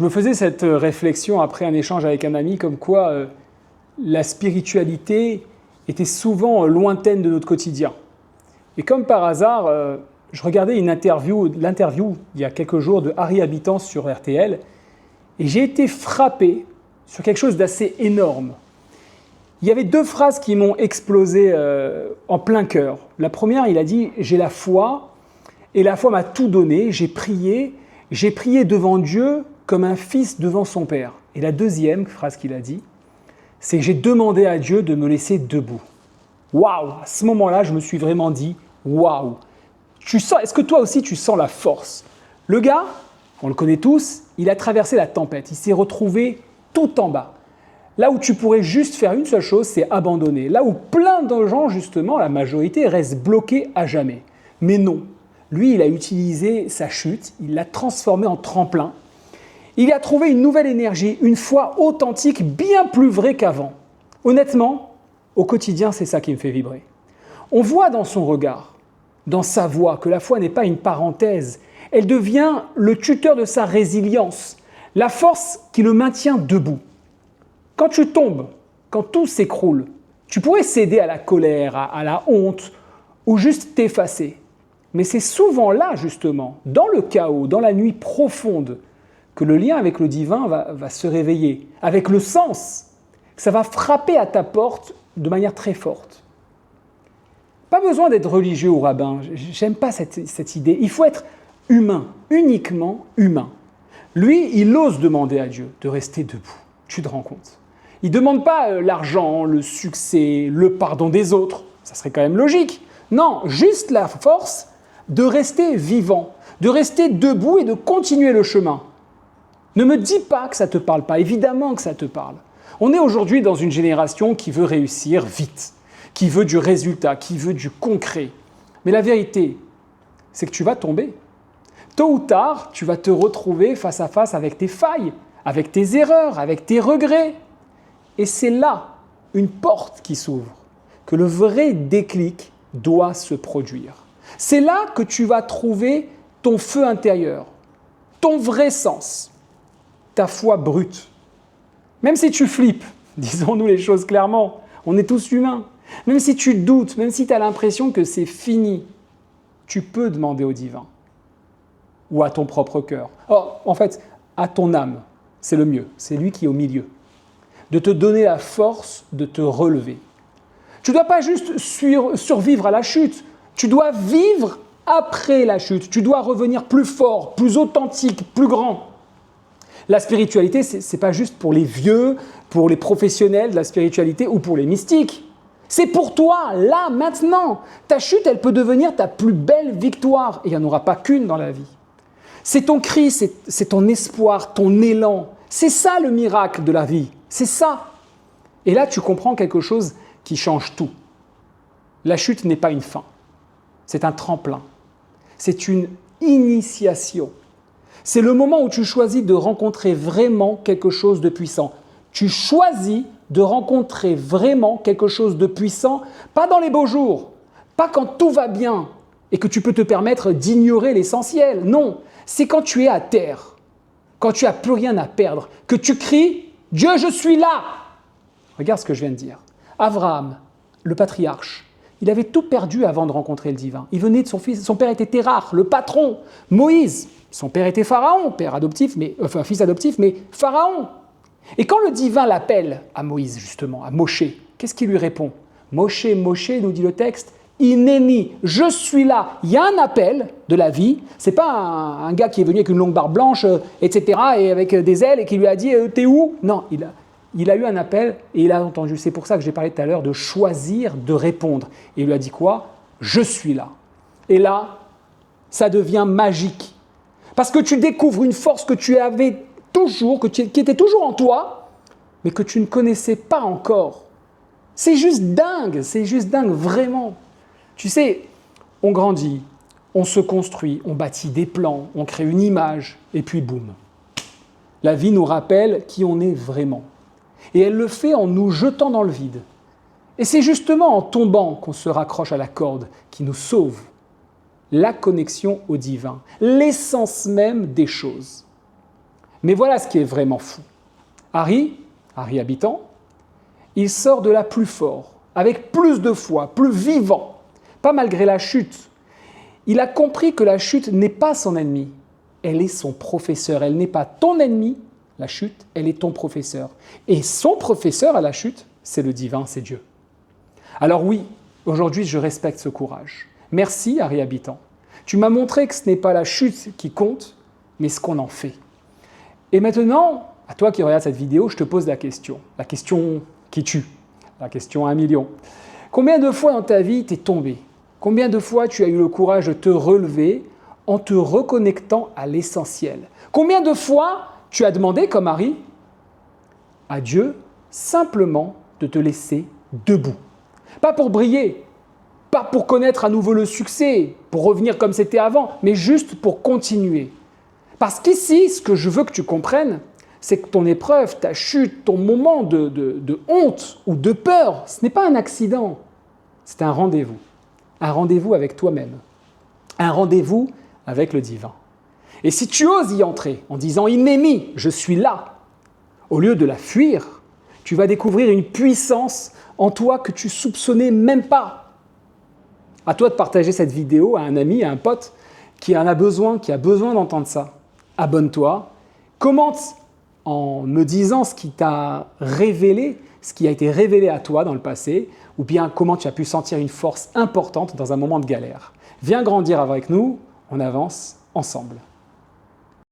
Je me faisais cette réflexion après un échange avec un ami, comme quoi la spiritualité était souvent lointaine de notre quotidien. Et comme par hasard, je regardais l'interview il y a quelques jours de Harry Habitant sur RTL, et j'ai été frappé sur quelque chose d'assez énorme. Il y avait deux phrases qui m'ont explosé en plein cœur. La première, il a dit « J'ai la foi, et la foi m'a tout donné, j'ai prié devant Dieu comme un fils devant son père. » Et la deuxième phrase qu'il a dit, c'est que j'ai demandé à Dieu de me laisser debout. Waouh! À ce moment-là, je me suis vraiment dit « Waouh !» Est-ce que toi aussi tu sens la force? Le gars, on le connaît tous, il a traversé la tempête, il s'est retrouvé tout en bas. Là où tu pourrais juste faire une seule chose, c'est abandonner. Là où plein de gens, justement, la majorité, restent bloqués à jamais. Mais non, lui, il a utilisé sa chute, il l'a transformée en tremplin. Il a trouvé une nouvelle énergie, une foi authentique, bien plus vraie qu'avant. Honnêtement, au quotidien, c'est ça qui me fait vibrer. On voit dans son regard, dans sa voix, que la foi n'est pas une parenthèse. Elle devient le tuteur de sa résilience, la force qui le maintient debout. Quand tu tombes, quand tout s'écroule, tu pourrais céder à la colère, à la honte, ou juste t'effacer. Mais c'est souvent là, justement, dans le chaos, dans la nuit profonde, que le lien avec le divin va se réveiller, avec le sens. Ça va frapper à ta porte de manière très forte. Pas besoin d'être religieux ou rabbin, j'aime pas cette idée. Il faut être humain, uniquement humain. Lui, il ose demander à Dieu de rester debout. Tu te rends compte? Il ne demande pas l'argent, le succès, le pardon des autres. Ça serait quand même logique. Non, juste la force de rester vivant, de rester debout et de continuer le chemin. Ne me dis pas que ça ne te parle pas. Évidemment que ça te parle. On est aujourd'hui dans une génération qui veut réussir vite, qui veut du résultat, qui veut du concret. Mais la vérité, c'est que tu vas tomber. Tôt ou tard, tu vas te retrouver face à face avec tes failles, avec tes erreurs, avec tes regrets. Et c'est là une porte qui s'ouvre, que le vrai déclic doit se produire. C'est là que tu vas trouver ton feu intérieur, ton vrai sens, ta foi brute. Même si tu flippes, disons-nous les choses clairement, on est tous humains. Même si tu doutes, même si tu as l'impression que c'est fini, tu peux demander au divin ou à ton propre cœur. En fait, à ton âme, c'est le mieux, c'est lui qui est au milieu. De te donner la force de te relever. Tu ne dois pas juste survivre à la chute, tu dois vivre après la chute. Tu dois revenir plus fort, plus authentique, plus grand. La spiritualité, ce n'est pas juste pour les vieux, pour les professionnels de la spiritualité ou pour les mystiques. C'est pour toi, là, maintenant. Ta chute, elle peut devenir ta plus belle victoire. Et il n'y en aura pas qu'une dans la vie. C'est ton cri, c'est ton espoir, ton élan. C'est ça le miracle de la vie. C'est ça. Et là, tu comprends quelque chose qui change tout. La chute n'est pas une fin. C'est un tremplin. C'est une initiation. C'est le moment où tu choisis de rencontrer vraiment quelque chose de puissant. Tu choisis de rencontrer vraiment quelque chose de puissant, pas dans les beaux jours, pas quand tout va bien et que tu peux te permettre d'ignorer l'essentiel. Non, c'est quand tu es à terre, quand tu n'as plus rien à perdre, que tu cries « Dieu, je suis là !» Regarde ce que je viens de dire. Abraham, le patriarche, il avait tout perdu avant de rencontrer le divin. Il venait de son fils, son père était Terach, le patron. Moïse, son père était Pharaon, fils adoptif, mais Pharaon. Et quand le divin l'appelle à Moïse, justement, à Moshe, qu'est-ce qu'il lui répond? Moshe, nous dit le texte, Hineni, je suis là. Il y a un appel de la vie. C'est pas un gars qui est venu avec une longue barbe blanche, etc., et avec des ailes, et qui lui a dit t'es où? Non, il a eu un appel et il a entendu. C'est pour ça que j'ai parlé tout à l'heure de choisir de répondre. Et il lui a dit quoi? Je suis là. Et là, ça devient magique. Parce que tu découvres une force que tu avais toujours, qui était toujours en toi, mais que tu ne connaissais pas encore. C'est juste dingue, vraiment. Tu sais, on grandit, on se construit, on bâtit des plans, on crée une image, et puis boum. La vie nous rappelle qui on est vraiment. Et elle le fait en nous jetant dans le vide. Et c'est justement en tombant qu'on se raccroche à la corde qui nous sauve. La connexion au divin, l'essence même des choses. Mais voilà ce qui est vraiment fou. Harry habitant, il sort de là plus fort, avec plus de foi, plus vivant, pas malgré la chute. Il a compris que la chute n'est pas son ennemi, elle est son professeur. Elle n'est pas ton ennemi, la chute, elle est ton professeur. Et son professeur à la chute, c'est le divin, c'est Dieu. Alors oui, aujourd'hui je respecte ce courage. Merci Harry habitant. Tu m'as montré que ce n'est pas la chute qui compte, mais ce qu'on en fait. Et maintenant, à toi qui regardes cette vidéo, je te pose la question qui tue, la question à 1 million. Combien de fois dans ta vie t'es tombé? Combien de fois tu as eu le courage de te relever en te reconnectant à l'essentiel? Combien de fois tu as demandé, comme Harry, à Dieu simplement de te laisser debout? Pas pour briller, pas pour connaître à nouveau le succès, pour revenir comme c'était avant, mais juste pour continuer. Parce qu'ici, ce que je veux que tu comprennes, c'est que ton épreuve, ta chute, ton moment de honte ou de peur, ce n'est pas un accident, c'est un rendez-vous. Un rendez-vous avec toi-même. Un rendez-vous avec le divin. Et si tu oses y entrer en disant « Ennemi, je suis là », au lieu de la fuir, tu vas découvrir une puissance en toi que tu soupçonnais même pas. À toi de partager cette vidéo à un ami, à un pote qui en a besoin, qui a besoin d'entendre ça. Abonne-toi, commente en me disant ce qui t'a révélé, ce qui a été révélé à toi dans le passé, ou bien comment tu as pu sentir une force importante dans un moment de galère. Viens grandir avec nous, on avance ensemble.